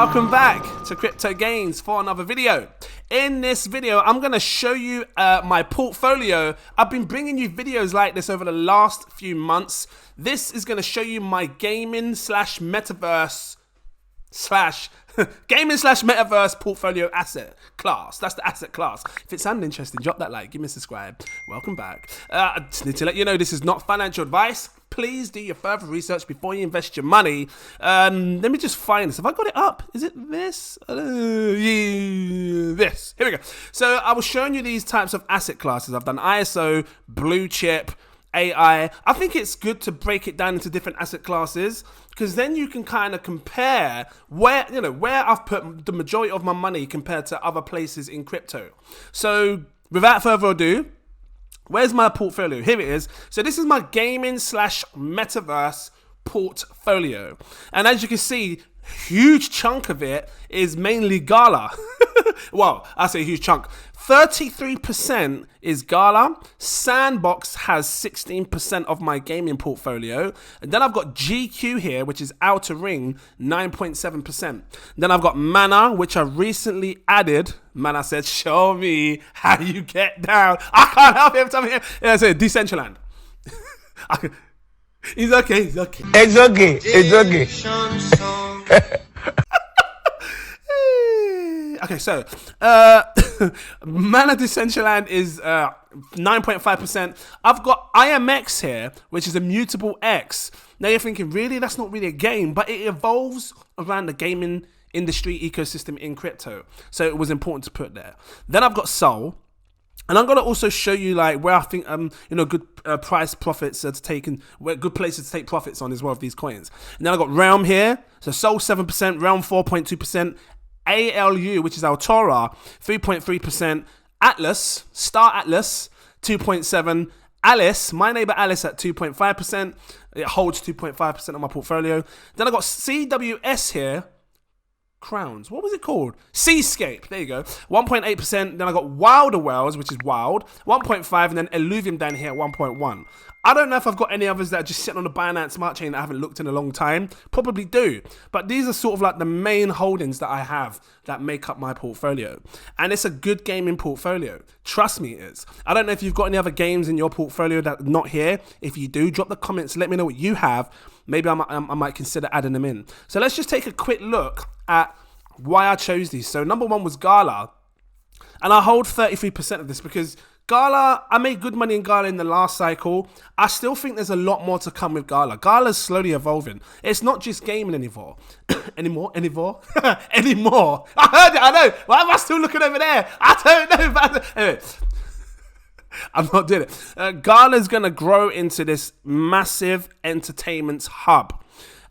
Welcome back to cryptogains for another video. In this video, I'm going to show you my portfolio. I've been bringing you videos like this over the last few months. This is going to show you my gaming slash metaverse slash gaming slash metaverse portfolio asset class. That's the asset class. If it sounded interesting, drop that like, give me a subscribe. Welcome back. I just need to let you know this is not financial advice. Please do your further research before you invest your money. Let me just find this. Have I got it up? Is it this? Yeah, this. Here we go. So I was showing you these types of asset classes. I've done ISO, blue chip, AI. I think it's good to break it down into different asset classes because then you can kind of compare where I've put the majority of my money compared to other places in crypto. So without further ado, where's my portfolio? Here it is. So this is my gaming slash metaverse portfolio. And as you can see, huge chunk of it is mainly Gala. Well, I say huge chunk. 33% is Gala. Sandbox has 16% of my gaming portfolio. And then I've got GQ here, which is Outer Ring, 9.7%. Then I've got Mana, which I recently added. Mana said, show me how you get down. I can't help it every time I hear. Yeah, I said Decentraland. He's okay, he's okay. It's okay, it's okay. Okay, so Mana Decentraland is 9.5%. I've got IMX here, which is a mutable X. Now you're thinking, really? That's not really a game, but it evolves around the gaming industry ecosystem in crypto. So it was important to put there. Then I've got Sol. And I'm gonna also show you like where I think good price profits are taken, where good places to take profits on as well of these coins. And then I got Realm here, so Sol 7%, Realm 4.2%, ALU, which is Altora, 3.3%, Atlas, Star Atlas, 2.7%, Alice, my neighbor Alice at 2.5%. It holds 2.5% of my portfolio. Then I got CWS here. Crowns. What was it called? Seascape. There you go. 1.8%. Then I got Wilder Wells, which is wild. 1.5%. And then Illuvium down here at 1.1%. I don't know if I've got any others that are just sitting on the Binance Smart Chain that I haven't looked in a long time. Probably do. But these are sort of like the main holdings that I have that make up my portfolio. And it's a good gaming portfolio. Trust me, it is. I don't know if you've got any other games in your portfolio that are not here. If you do, drop the comments. Let me know what you have. Maybe I might consider adding them in. So let's just take a quick look at why I chose these. So number one was Gala. And I hold 33% of this because Gala, I made good money in Gala in the last cycle. I still think there's a lot more to come with Gala. Gala's slowly evolving. It's not just gaming anymore. Anymore? I heard it, I know. Why am I still looking over there? I don't know. But anyway, I'm not doing it. Gala's going to grow into this massive entertainment hub.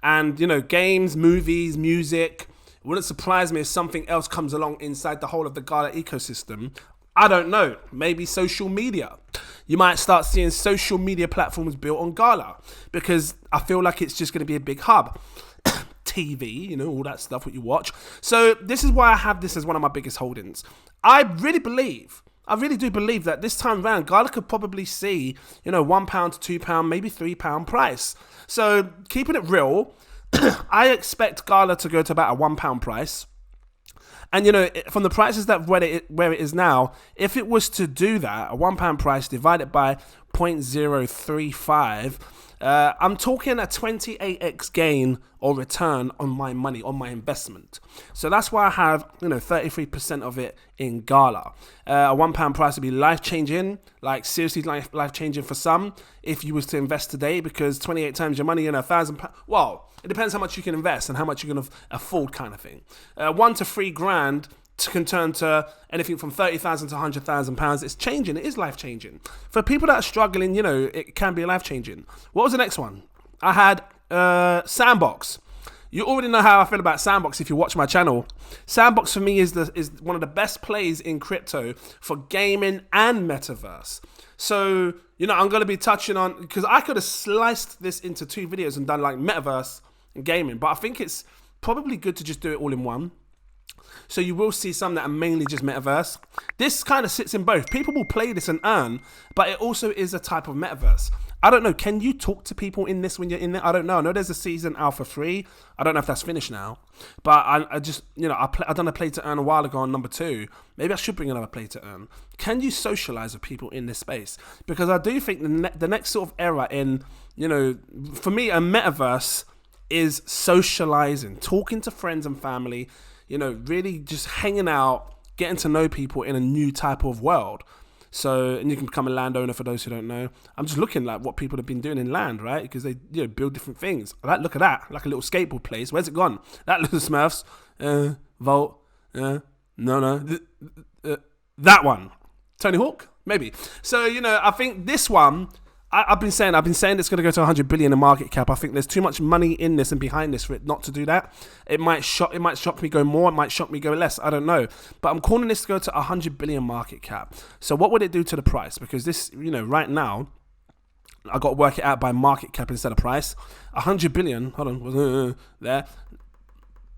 And, games, movies, music. It wouldn't surprise me if something else comes along inside the whole of the Gala ecosystem. I don't know. Maybe social media. You might start seeing social media platforms built on Gala because I feel like it's just going to be a big hub. TV, all that stuff what you watch. So this is why I have this as one of my biggest holdings. I really do believe that this time around, Gala could probably see, £1 to £2, maybe £3 price. So keeping it real, I expect Gala to go to about a £1 price. And, from the prices that where it is now, if it was to do that, a £1 price divided by 0.035, I'm talking a 28x gain or return on my money, on my investment. So that's why I have, 33% of it in Gala. A £1 price would be life-changing, like seriously life-changing for some if you was to invest today, because 28 times your money in £1,000, well, it depends how much you can invest and how much you can afford kind of thing. 1 to 3 grand can turn to anything from 30,000 to 100,000 pounds. It's changing. It is life-changing. For people that are struggling, it can be life-changing. What was the next one? I had Sandbox. You already know how I feel about Sandbox if you watch my channel. Sandbox for me is one of the best plays in crypto for gaming and metaverse. So, I'm going to be touching on, because I could have sliced this into 2 videos and done like metaverse and gaming, but I think it's probably good to just do it all in one. So you will see some that are mainly just metaverse. This kind of sits in both. People will play this and earn, but it also is a type of metaverse. I don't know. Can you talk to people in this when you're in there? I don't know. I know there's a season alpha 3. I don't know if that's finished now. But I just, I done a play to earn a while ago on number 2. Maybe I should bring another play to earn. Can you socialize with people in this space? Because I do think the next sort of era in, for me, a metaverse is socializing, talking to friends and family, really just hanging out, getting to know people in a new type of world. So, and you can become a landowner for those who don't know. I'm just looking like what people have been doing in land, right? Because they, build different things. Look at that, like a little skateboard place. Where's it gone? That little Smurfs, Volt, that one, Tony Hawk, maybe. So, I think this one, I've been saying it's going to go to 100 billion in market cap. I think there's too much money in this and behind this for it not to do that. It might shock me go more. It might shock me go less. I don't know. But I'm calling this to go to 100 billion market cap. So what would it do to the price? Because this, right now, I got to work it out by market cap instead of price. 100 billion. Hold on. There.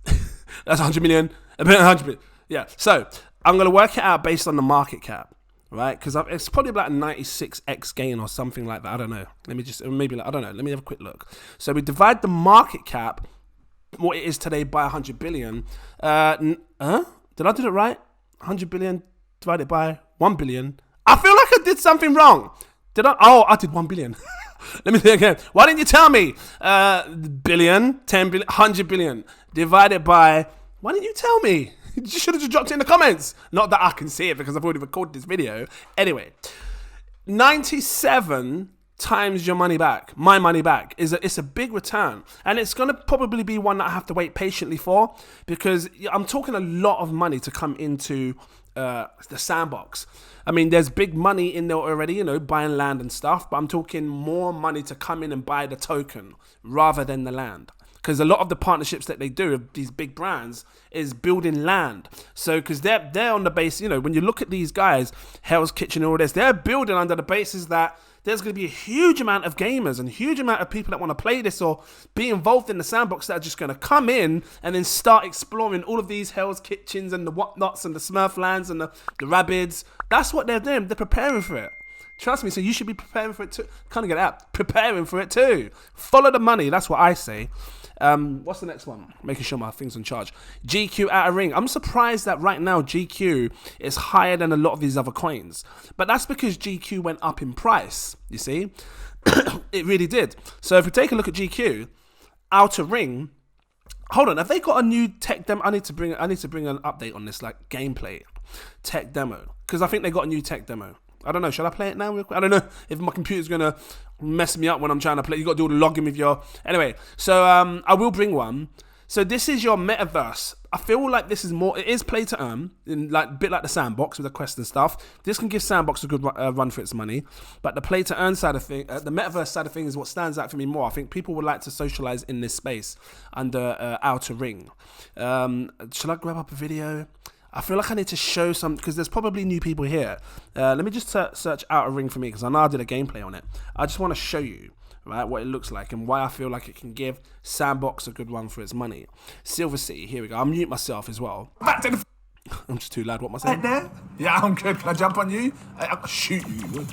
That's 100 million. 100 billion. Yeah. So I'm going to work it out based on the market cap. Right, because it's probably about a 96x gain or something like that. I don't know. Let me have a quick look. So we divide the market cap, what it is today, by 100 billion. Did I do it right? 100 billion divided by 1 billion. I feel like I did something wrong. Did I? Oh, I did 1 billion. Let me think again. Why didn't you tell me? Billion, 10 billion, 100 billion divided by. Why didn't you tell me? You should have just dropped it in the comments. Not that I can see it because I've already recorded this video. Anyway, 97 times your money back, my money back, it's a big return. And it's going to probably be one that I have to wait patiently for because I'm talking a lot of money to come into the sandbox. I mean, there's big money in there already, buying land and stuff, but I'm talking more money to come in and buy the token rather than the land. Because a lot of the partnerships that they do of these big brands is building land. So, because they're on the base, when you look at these guys, Hell's Kitchen and all this, they're building under the basis that there's going to be a huge amount of gamers and huge amount of people that want to play this or be involved in the sandbox that are just going to come in and then start exploring all of these Hell's Kitchens and the whatnots and the Smurf lands and the Rabbids. That's what they're doing. They're preparing for it. Trust me, so you should be preparing for it too. Kind of get out, preparing for it too. Follow the money. That's what I say. What's the next one? Making sure my thing's on charge. GQ Outer Ring. I'm surprised that right now GQ is higher than a lot of these other coins. But that's because GQ went up in price, you see. It really did. So if we take a look at GQ, Outer Ring. Hold on, have they got a new tech demo? I need to bring an update on this, like gameplay tech demo. Because I think they got a new tech demo. I don't know. Should I play it now? I don't know if my computer's going to mess me up when I'm trying to play. You got to do all the login with your. Anyway, so I will bring one. So this is your metaverse. I feel like this is more. It is play to earn, a bit like the sandbox with the quest and stuff. This can give sandbox a good run for its money, but the play to earn side of thing, the metaverse side of things, is what stands out for me more. I think people would like to socialize in this space under Outer Ring. Shall I grab up a video? I feel like I need to show some, because there's probably new people here. Let me just search Outer Ring for me, because I know I did a gameplay on it. I just want to show you, right, what it looks like and why I feel like it can give Sandbox a good run for its money. Silver City, here we go. I'll mute myself as well. Back to the... I'm just too loud. What am I saying? Right there? Yeah, I'm good. Can I jump on you? I'll shoot you.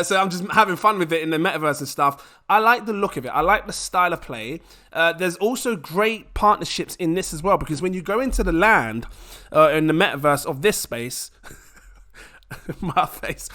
So I'm just having fun with it in the metaverse and stuff. I like the look of it. I like the style of play. There's also great partnerships in this as well, because when you go into the land in the metaverse of this space, my face,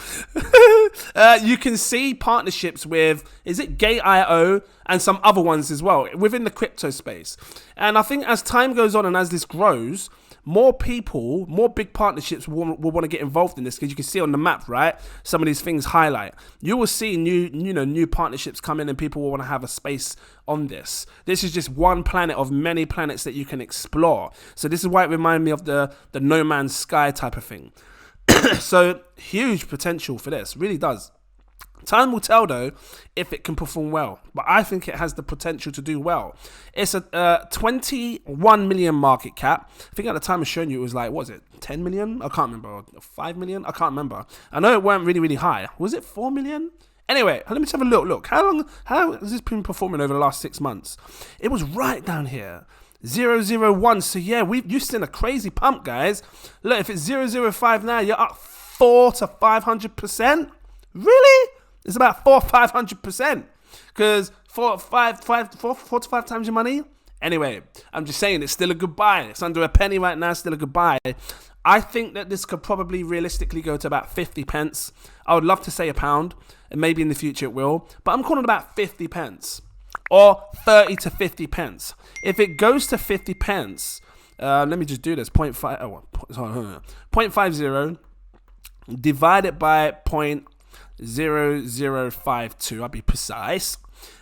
you can see partnerships with, is it Gate.io and some other ones as well within the crypto space. And I think as time goes on and as this grows, more people, more big partnerships will want to get involved in this, because you can see on the map, right? Some of these things highlight. You will see new partnerships come in, and people will want to have a space on this. This is just one planet of many planets that you can explore. So this is why it reminded me of the No Man's Sky type of thing. So huge potential for this, really does. Time will tell, though, if it can perform well. But I think it has the potential to do well. It's a 21 million market cap. I think at the time of showing you, it was like, what was it, 10 million? I can't remember. 5 million? I can't remember. I know it weren't really, really high. Was it 4 million? Anyway, let me just have a look. How has this been performing over the last 6 months? It was right down here. 001. So yeah, you've seen a crazy pump, guys. Look, if it's 005 now, you're up 400 to 500%. Really? It's about 400-500%. Because 4 to 5 times your money. Anyway, I'm just saying it's still a good buy. It's under a penny right now, still a good buy. I think that this could probably realistically go to about 50 pence. I would love to say £1, and maybe in the future it will, but I'm calling about 50 pence or 30 to 50 pence. If it goes to 50 pence, let me just do this. 0.50 divided by 0.0052. I'll be precise.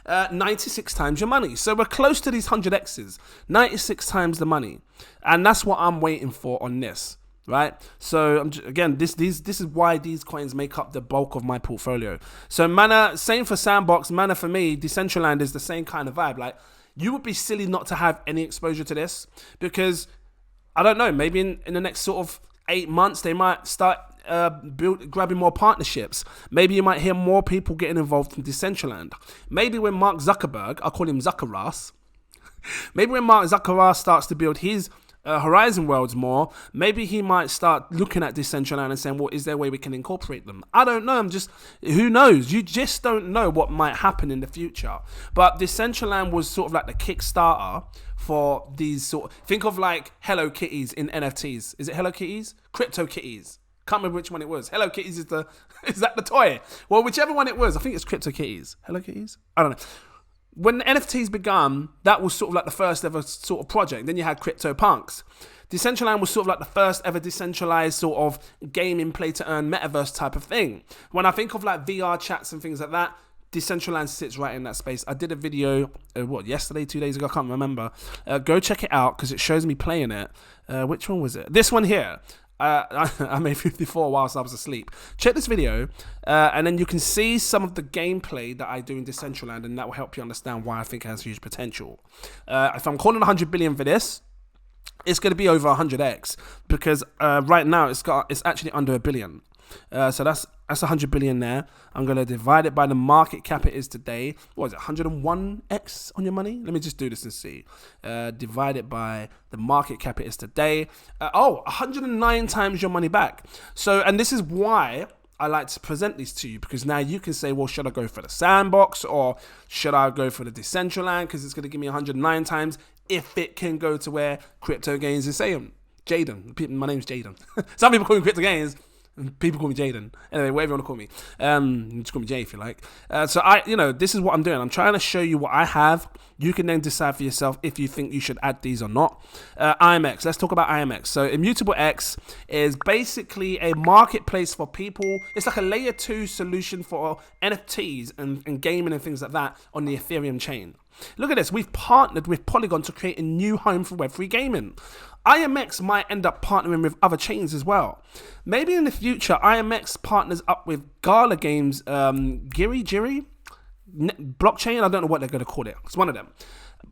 96 times your money. So we're close to these 100x's. 96 times the money, and that's what I'm waiting for on this. Right, so again, this is why these coins make up the bulk of my portfolio. So Mana, same for Sandbox. Mana for me, Decentraland is the same kind of vibe. Like, you would be silly not to have any exposure to this, because I don't know, maybe in the next sort of 8 months they might start grabbing more partnerships. Maybe you might hear more people getting involved in Decentraland. Maybe when Mark Zuckerberg, I'll call him Zuckerras. Maybe when Mark Zuckerberg starts to build his Horizon Worlds more, maybe he might start looking at Decentraland and saying, well, is there a way we can incorporate them? I don't know. Who knows? You just don't know what might happen in the future. But Decentraland was sort of like the Kickstarter for these think of like Hello Kitties in NFTs. Is it Hello Kitties? Crypto Kitties. Can't remember which one it was. Hello Kitties is that the toy? Well, whichever one it was, I think it's Crypto Kitties. Hello Kitties? I don't know. When the NFTs began, that was sort of like the first ever sort of project. Then you had CryptoPunks. Decentraland was sort of like the first ever decentralized sort of gaming play to earn metaverse type of thing. When I think of like VR chats and things like that, Decentraland sits right in that space. I did a video, yesterday, 2 days ago, I can't remember. Go check it out because it shows me playing it. Which one was it? This one here. I made 54 whilst I was asleep. Check this video, and then you can see some of the gameplay that I do in Decentraland, and that will help you understand why I think it has huge potential. If I'm calling 100 billion for this, it's going to be over 100x, because right now it's actually under a billion. So that's 100 billion there. I'm going to divide it by the market cap it is today. What is it, 101x on your money? Let me just do this and see. Divide it by the market cap it is today. 109 times your money back. So, and this is why I like to present these to you, because now you can say, well, should I go for the Sandbox or should I go for the Decentraland, because it's going to give me 109 times if it can go to where Cryptogains is saying. Jaden. My name's Jaden. Some people call me Cryptogains. People call me Jaden. Anyway, whatever you want to call me. Just call me Jay if you like. So this is what I'm doing. I'm trying to show you what I have. You can then decide for yourself if you think you should add these or not. IMX. Let's talk about IMX. So Immutable X is basically a marketplace for people. It's like a layer 2 solution for NFTs and gaming and things like that on the Ethereum chain. Look at this. We've partnered with Polygon to create a new home for Web3 gaming. IMX might end up partnering with other chains as well. Maybe in the future, IMX partners up with Gala Games, Giri blockchain. I don't know what they're going to call it. It's one of them.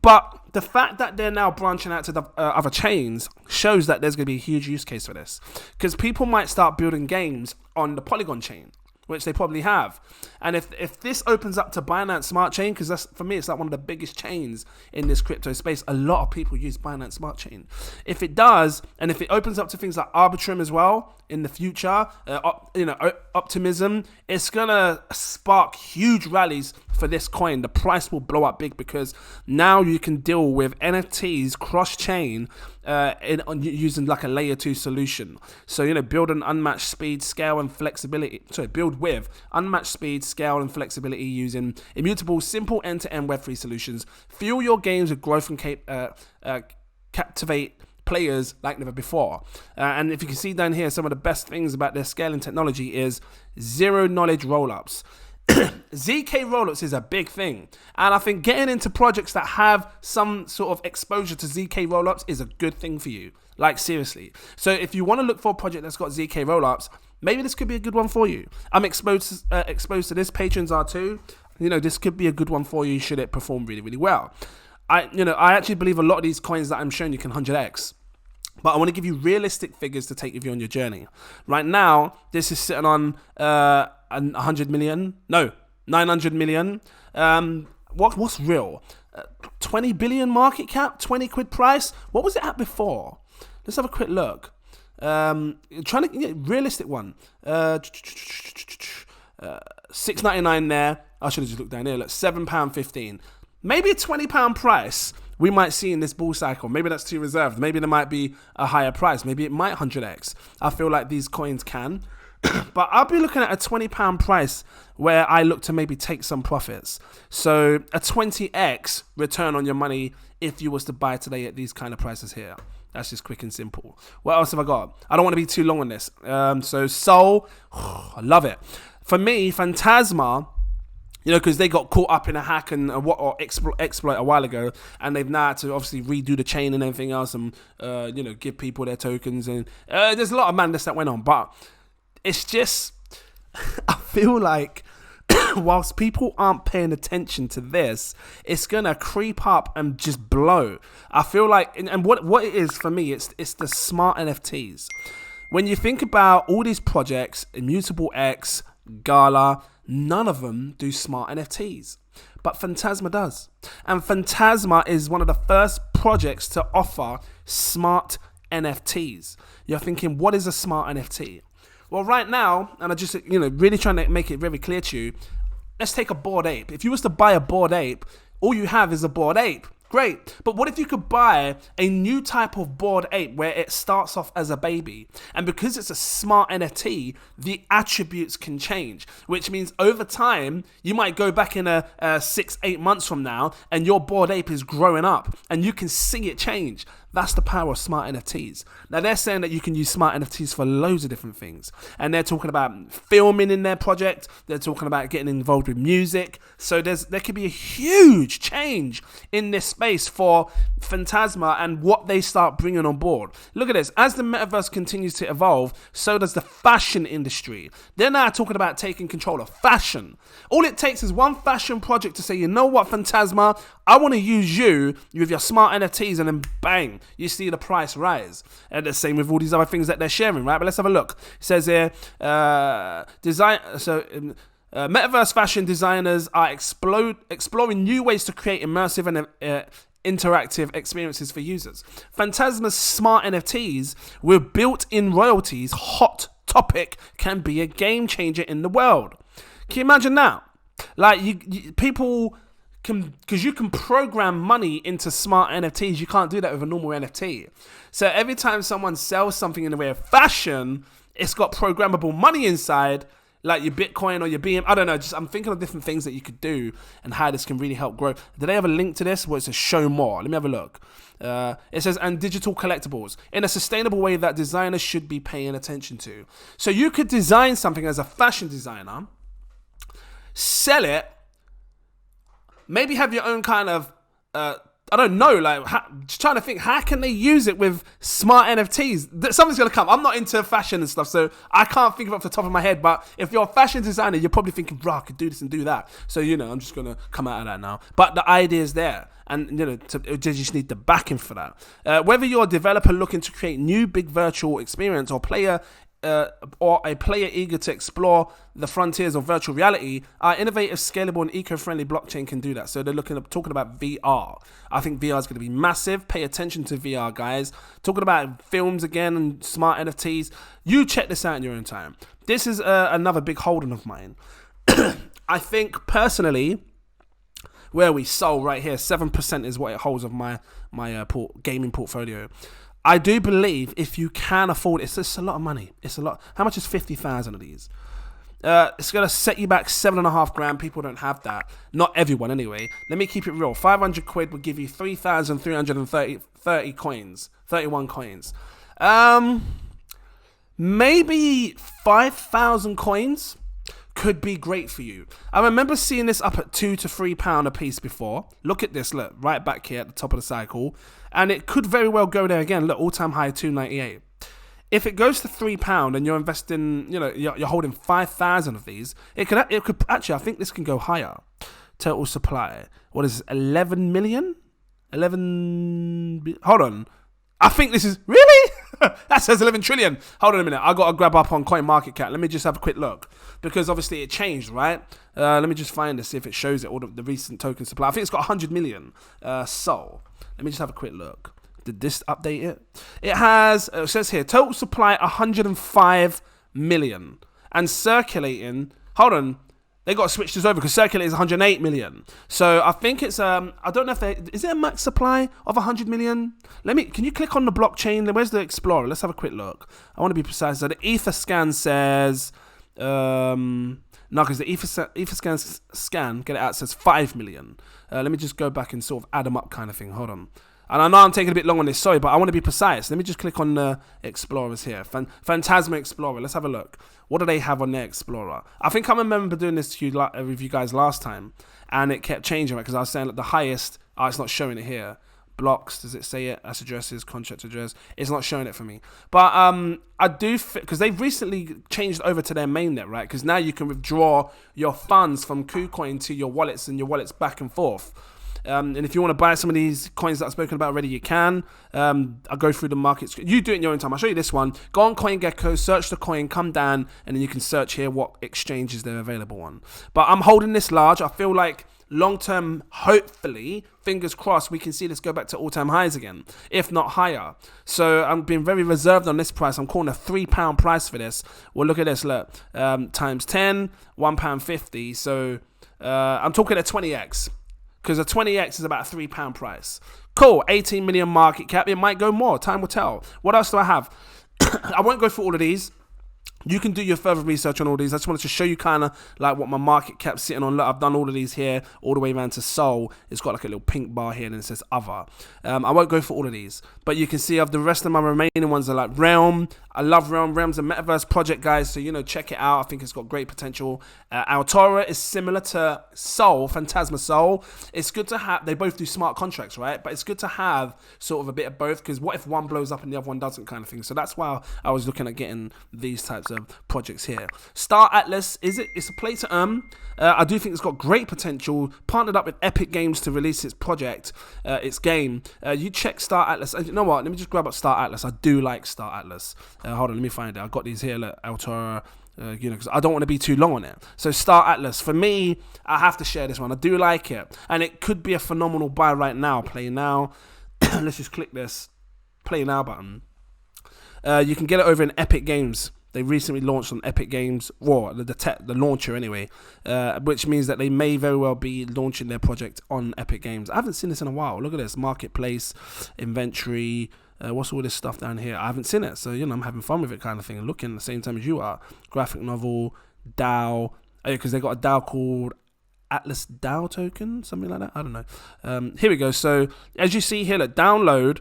But the fact that they're now branching out to the other chains shows that there's going to be a huge use case for this, because people might start building games on the Polygon chain, which they probably have. And if this opens up to Binance Smart Chain, because that's, for me, it's like one of the biggest chains in this crypto space. A lot of people use Binance Smart Chain. If it does, and if it opens up to things like Arbitrum as well in the future, Optimism, it's gonna spark huge rallies for this coin. The price will blow up big, because now you can deal with NFTs cross-chain using like a layer 2 solution. So, build an unmatched speed, scale, and flexibility. Build with unmatched speed, scale, and flexibility using immutable, simple end-to-end Web3 solutions. Fuel your games with growth and captivate players like never before. And if you can see down here, some of the best things about their scaling technology is zero knowledge rollups. ZK rollups is a big thing, and I think getting into projects that have some sort of exposure to ZK rollups is a good thing for you. Like, seriously. So if you want to look for a project that's got ZK rollups, maybe this could be a good one for you. I'm exposed to this. Patrons are too. This could be a good one for you should it perform really, really well. I actually believe a lot of these coins that I'm showing you can 100x. But I want to give you realistic figures to take with you on your journey. Right now, this is sitting on 100 million. No, 900 million. What's real? 20 billion market cap, 20 quid price. What was it at before? Let's have a quick look. Trying to get realistic one. 6.99 there. I should have just looked down here. Look, £7.15. Maybe a £20 price we might see in this bull cycle. Maybe that's too reserved. Maybe there might be a higher price. Maybe it might 100x. I feel like these coins can. But I'll be looking at a £20 price where I look to maybe take some profits. So a 20x return on your money if you was to buy today at these kind of prices here. That's just quick and simple. What else have I got? I don't want to be too long on this. So Sol, I love it. For me, Phantasma, because they got caught up in a hack and exploit a while ago, and they've now had to obviously redo the chain and everything else, and give people their tokens, and there's a lot of madness that went on. But it's just, I feel like whilst people aren't paying attention to this, it's gonna creep up and just blow. I feel like, and what it is for me, it's the smart NFTs. When you think about all these projects, Immutable X, Gala, none of them do smart NFTs, but Phantasma does. And Phantasma is one of the first projects to offer smart NFTs. You're thinking, what is a smart NFT? Well, right now, and I just, really trying to make it very clear to you, let's take a Bored Ape. If you was to buy a Bored Ape, all you have is a Bored Ape. Great. But what if you could buy a new type of Bored Ape where it starts off as a baby? And because it's a smart NFT, the attributes can change, which means over time, you might go back in a 6-8 months from now and your Bored Ape is growing up and you can see it change. That's the power of smart NFTs. Now, they're saying that you can use smart NFTs for loads of different things. And they're talking about filming in their project. They're talking about getting involved with music. So there could be a huge change in this space for Phantasma and what they start bringing on board. Look at this. As the metaverse continues to evolve, so does the fashion industry. They're now talking about taking control of fashion. All it takes is one fashion project to say, you know what, Phantasma, I want to use you with your smart NFTs, and then bang, you see the price rise. And the same with all these other things that they're sharing, right? But let's have a look. It says here, metaverse fashion designers are exploring new ways to create immersive and interactive experiences for users. Phantasma's smart NFTs with built-in royalties, hot topic, can be a game changer in the world. Can you imagine that? Like, people can, because you can program money into smart NFTs. You can't do that with a normal NFT. So every time someone sells something in the way of fashion, it's got programmable money inside, like your Bitcoin or your BM. I don't know. I'm thinking of different things that you could do and how this can really help grow. Do they have a link to this where it says show more? Let me have a look. It says, and digital collectibles in a sustainable way that designers should be paying attention to. So you could design something as a fashion designer, sell it, maybe have your own kind of, I don't know, like, just trying to think, how can they use it with smart NFTs? Something's going to come. I'm not into fashion and stuff, so I can't think of it off the top of my head, but if you're a fashion designer, you're probably thinking, bro, I could do this and do that. So, I'm just going to come out of that now. But the idea is there, and, you just need the backing for that. Whether you're a developer looking to create new big virtual experience or a player eager to explore the frontiers of virtual reality, our innovative, scalable, and eco-friendly blockchain can do that. So they're talking about VR. I think VR is going to be massive. Pay attention to VR, guys. Talking about films again and smart NFTs. You check this out in your own time. This is another big holding of mine. I think personally, where we sold right here, 7% is what it holds of my gaming portfolio. I do believe if you can afford it, it's a lot of money. It's a lot. How much is 50,000 of these? It's going to set you back 7.5 grand. People don't have that. Not everyone, anyway. Let me keep it real. 500 quid would give you 3,330 coins. 31 coins. Maybe 5,000 coins could be great for you. I remember seeing this up at £2 to £3 a piece before. Look at this, look, right back here at the top of the cycle. And it could very well go there again. Look, all-time high, 298. If it goes to £3 and you're investing, you're holding 5,000 of these, it could actually, I think this can go higher. Total supply. What is it, 11 million? Hold on. I think this is, really? That says 11 trillion. Hold on a minute. I got to grab up on CoinMarketCap. Let me just have a quick look. Because obviously it changed, right? Let me just find this, see if it shows it, all the recent token supply. I think it's got 100 million SOL. Let me just have a quick look. Did this update it? It has, it says here, total supply 105 million. And circulating, hold on. They got to switch this over because circulating is 108 million. So I think it's I don't know if is there a max supply of 100 million? Can you click on the blockchain? Where's the Explorer? Let's have a quick look. I want to be precise. So the Etherscan says no, because the Etherscan scan, get it out, says 5 million. Let me just go back and sort of add them up kind of thing. Hold on. And I know I'm taking a bit long on this, sorry, but I want to be precise. Let me just click on the Explorers here. Phantasma Explorer, let's have a look. What do they have on their Explorer? I think I remember doing this with you guys last time, and it kept changing, right? Because I was saying that the highest, it's not showing it here. Blocks, does it say it? As addresses, contract address. It's not showing it for me. But I do, because they've recently changed over to their mainnet, right? Because now you can withdraw your funds from KuCoin to your wallets and your wallets back and forth. And if you want to buy some of these coins that I've spoken about already, you can. I'll go through the markets. You do it in your own time. I'll show you this one. Go on CoinGecko, search the coin, come down, and then you can search here what exchanges they're available on. But I'm holding this large. I feel like long-term, hopefully, fingers crossed, we can see this go back to all-time highs again, if not higher. So I'm being very reserved on this price. I'm calling a £3 price for this. Well, look at this. Look, times 10, £1.50. So I'm talking a 20x. Because a 20x is about a £3 price. Cool, 18 million market cap. It might go more. Time will tell. What else do I have? I won't go through all of these. You can do your further research on all these. I just wanted to show you kind of like what my market cap's sitting on. Look, I've done all of these here, all the way around to Sol. It's got like a little pink bar here and it says other. I won't go for all of these, but you can see of the rest of my remaining ones are like Realm. I love Realm. Realm's a metaverse project, guys. So, check it out. I think it's got great potential. Altora is similar to Sol, Phantasma Sol. It's good to have, they both do smart contracts, right? But it's good to have sort of a bit of both, because what if one blows up and the other one doesn't, kind of thing. So that's why I was looking at getting these types of projects here. Star Atlas, it's a play to earn. I do think it's got great potential. Partnered up with Epic Games to release its project, its game. You check Star Atlas. You know what? Let me just grab up Star Atlas. I do like Star Atlas. Hold on, let me find it. I've got these here. Look, Altora. Because I don't want to be too long on it. So Star Atlas, for me, I have to share this one. I do like it, and it could be a phenomenal buy right now. Play now. Let's just click this play now button. You can get it over in Epic Games. They recently launched on Epic Games, or the launcher anyway, which means that they may very well be launching their project on Epic Games. I haven't seen this in a while. Look at this, marketplace, inventory. What's all this stuff down here? I haven't seen it, so I'm having fun with it, kind of thing, and looking at the same time as you are. Graphic novel, DAO, because they got a DAO called Atlas DAO token, something like that. I don't know. Here we go. So as you see here, look, download.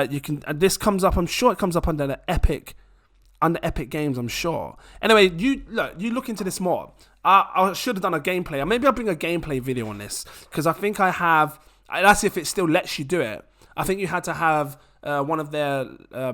You can. And this comes up. I'm sure it comes up under the Epic Games. I'm sure. Anyway, you look into this more. I should have done a gameplay. Maybe I'll bring a gameplay video on this, because I think I have. That's if it still lets you do it. I think you had to have one of their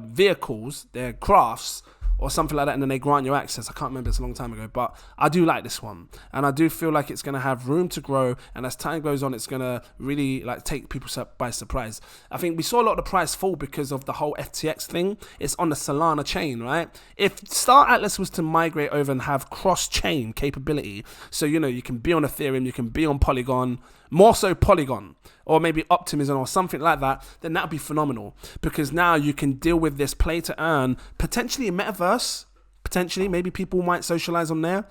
vehicles, their crafts, or something like that, and then they grant you access. I can't remember, it's a long time ago, but I do like this one, and I do feel like it's going to have room to grow, and as time goes on, it's going to really take people by surprise. I think we saw a lot of the price fall because of the whole FTX thing. It's on the Solana chain, right? If Star Atlas was to migrate over and have cross-chain capability, so you can be on Ethereum, you can be on Polygon, more so Polygon, or maybe Optimism or something like that, then that would be phenomenal, because now you can deal with this play to earn, potentially a metaverse, potentially, maybe people might socialize on there,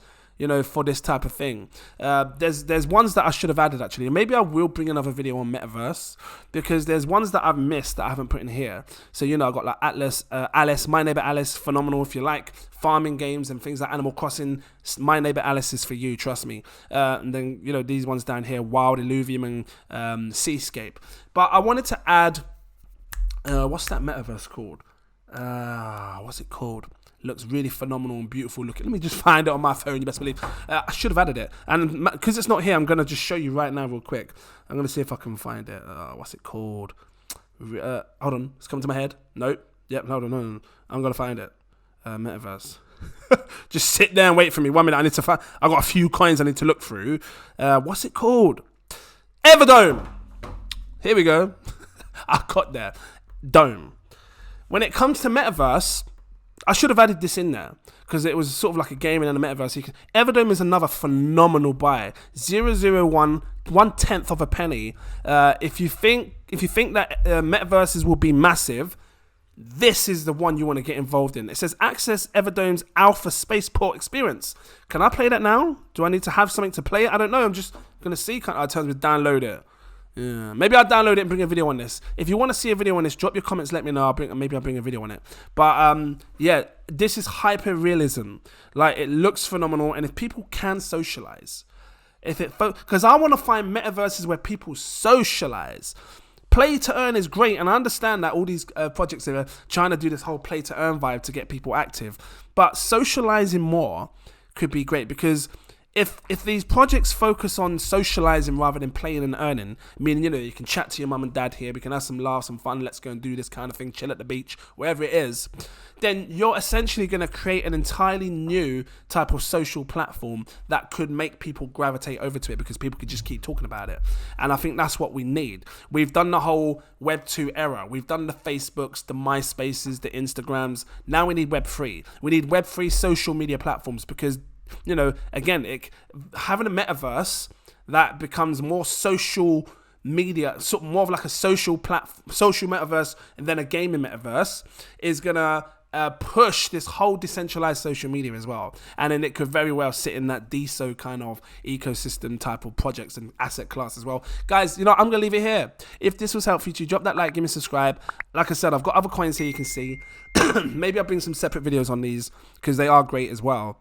for this type of thing. There's ones that I should have added, actually. Maybe I will bring another video on metaverse, because there's ones that I've missed that I haven't put in here. So, I've got like Atlas, Alice, My Neighbor Alice, phenomenal. If you like farming games and things like Animal Crossing, My Neighbor Alice is for you, trust me. And then, these ones down here, Wild Illuvium and Seascape. But I wanted to add, what's that metaverse called? What's it called? Looks really phenomenal and beautiful looking. Let me just find it on my phone, you best believe. I should have added it. And because it's not here, I'm going to just show you right now real quick. I'm going to see if I can find it. What's it called? Hold on. It's coming to my head. Nope. Yep, hold on. No. I'm going to find it. Metaverse. Just sit there and wait for me. 1 minute. I need to find. I got a few coins I need to look through. What's it called? Everdome. Here we go. I got there. Dome. when it comes to metaverse, I should have added this in there because it was sort of like a game and then a metaverse. Everdome is another phenomenal buy. 0.001, 1/10 of a penny. If you think that metaverses will be massive, this is the one you want to get involved in. It says access Everdome's alpha spaceport experience. Can I play that now? Do I need to have something to play it? I don't know. I'm just gonna see. It turns me download it. Yeah, maybe I'll download it and bring a video on this. If you want to see a video on this, drop your comments, let me know. Maybe I'll bring a video on it. But yeah, this is hyper realism. Like, it looks phenomenal, and if people can socialize, because I want to find metaverses where people socialize. Play to earn is great, and I understand that all these projects are trying to do this whole play to earn vibe to get people active. But socializing more could be great, because if these projects focus on socializing rather than playing and earning, meaning, you know, you can chat to your mum and dad here, we can have some laughs and fun, let's go and do this kind of thing, chill at the beach, wherever it is, then you're essentially going to create an entirely new type of social platform that could make people gravitate over to it, because people could just keep talking about it. And I think that's what we need. We've done the whole Web 2 era. We've done the Facebooks, the MySpaces, the Instagrams. Now we need Web 3. We need Web 3 social media platforms, because, you know, again, having a metaverse that becomes more social media, sort of more of like a social metaverse, and then a gaming metaverse, is gonna push this whole decentralized social media as well. And then it could very well sit in that Deso kind of ecosystem type of projects and asset class as well. Guys, you know, I'm gonna leave it here. If this was helpful to you, drop that like, give me a subscribe. Like I said, I've got other coins here you can see. Maybe I'll bring some separate videos on these, because they are great as well.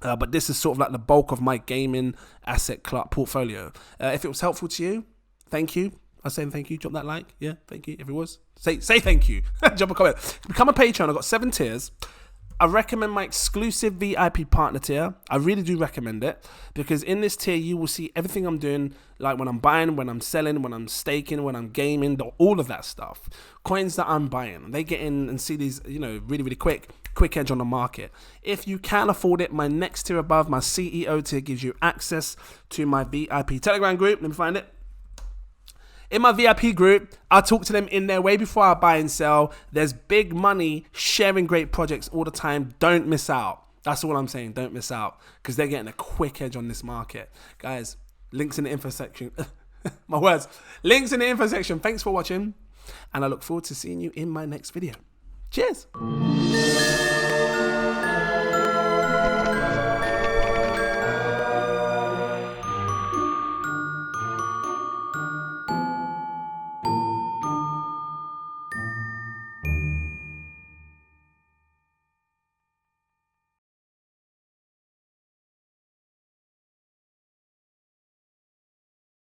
But this is sort of like the bulk of my gaming asset portfolio. If it was helpful to you, thank you. I was saying thank you. Drop that like. Yeah, thank you. If it was, say thank you. Drop a comment. Become a patron. I've got 7 tiers. I recommend my exclusive VIP partner tier. I really do recommend it, because in this tier you will see everything I'm doing, like when I'm buying, when I'm selling, when I'm staking, when I'm gaming, all of that stuff. Coins that I'm buying, they get in and see these, you know, really, really quick edge on the market. If you can afford it, my next tier above, my CEO tier, gives you access to my VIP Telegram group. Let me find it. In my VIP group, I talk to them in there way before I buy and sell. There's big money sharing great projects all the time. Don't miss out. That's all I'm saying. Don't miss out, because they're getting a quick edge on this market. Guys, links in the info section. My words. Links in the info section. Thanks for watching, and I look forward to seeing you in my next video. Cheers.